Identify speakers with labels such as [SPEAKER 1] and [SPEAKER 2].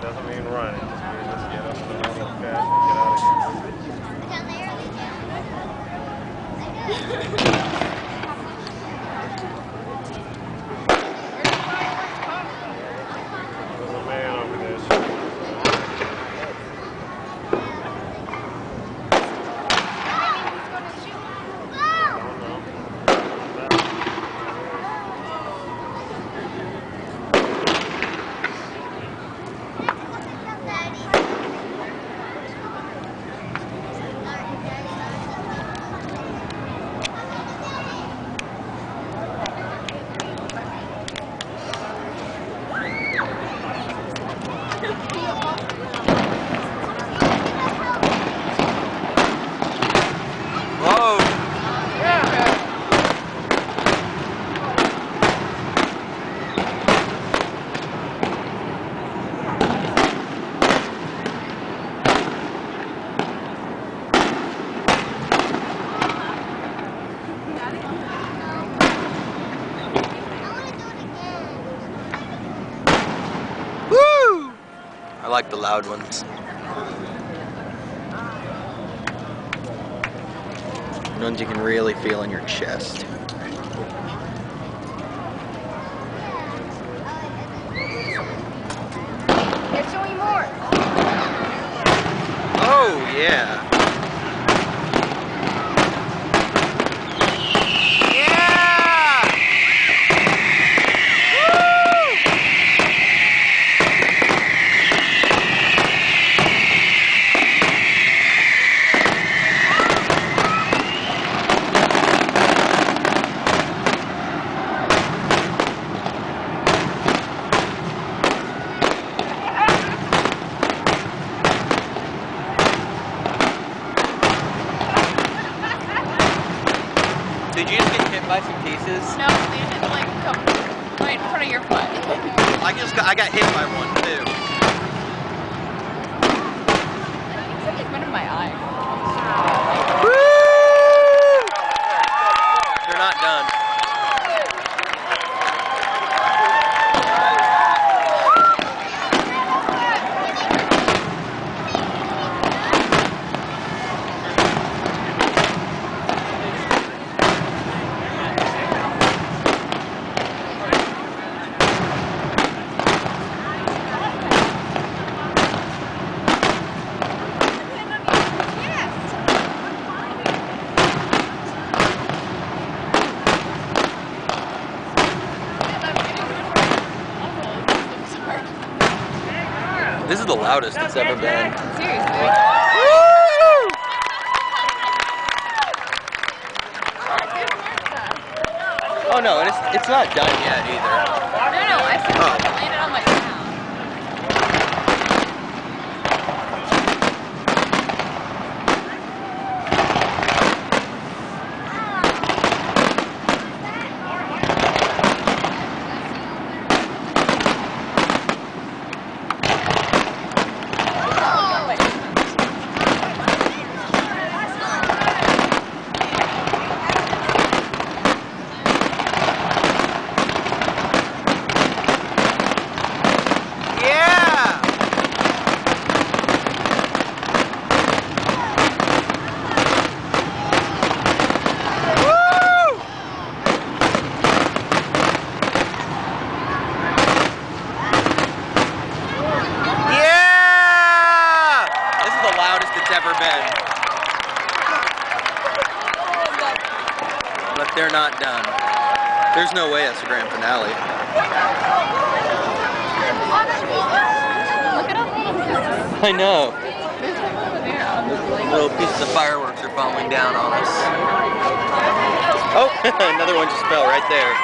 [SPEAKER 1] That doesn't mean run. It just means let's get up in the middle of the cash and get out of here. There's a man over there.
[SPEAKER 2] I like the loud ones. The ones you can really feel in your chest.
[SPEAKER 3] There's so many more.
[SPEAKER 2] Oh, yeah. Did you just get hit by some cases?
[SPEAKER 3] No, they didn't like come right in front of your foot.
[SPEAKER 2] I got hit by one too.
[SPEAKER 3] It's like it went in my eye.
[SPEAKER 2] Woo! They're not done. This is the loudest it's ever been.
[SPEAKER 3] Seriously.
[SPEAKER 2] Woo! Oh no, it's not done yet either.
[SPEAKER 3] No, I said it landed on my ground.
[SPEAKER 2] Ever been. But they're not done. There's no way that's the grand finale.
[SPEAKER 3] Look at all these.
[SPEAKER 2] I know.
[SPEAKER 3] There's one over there.
[SPEAKER 2] Little pieces of fireworks are falling down on us. Oh, another one just fell right there.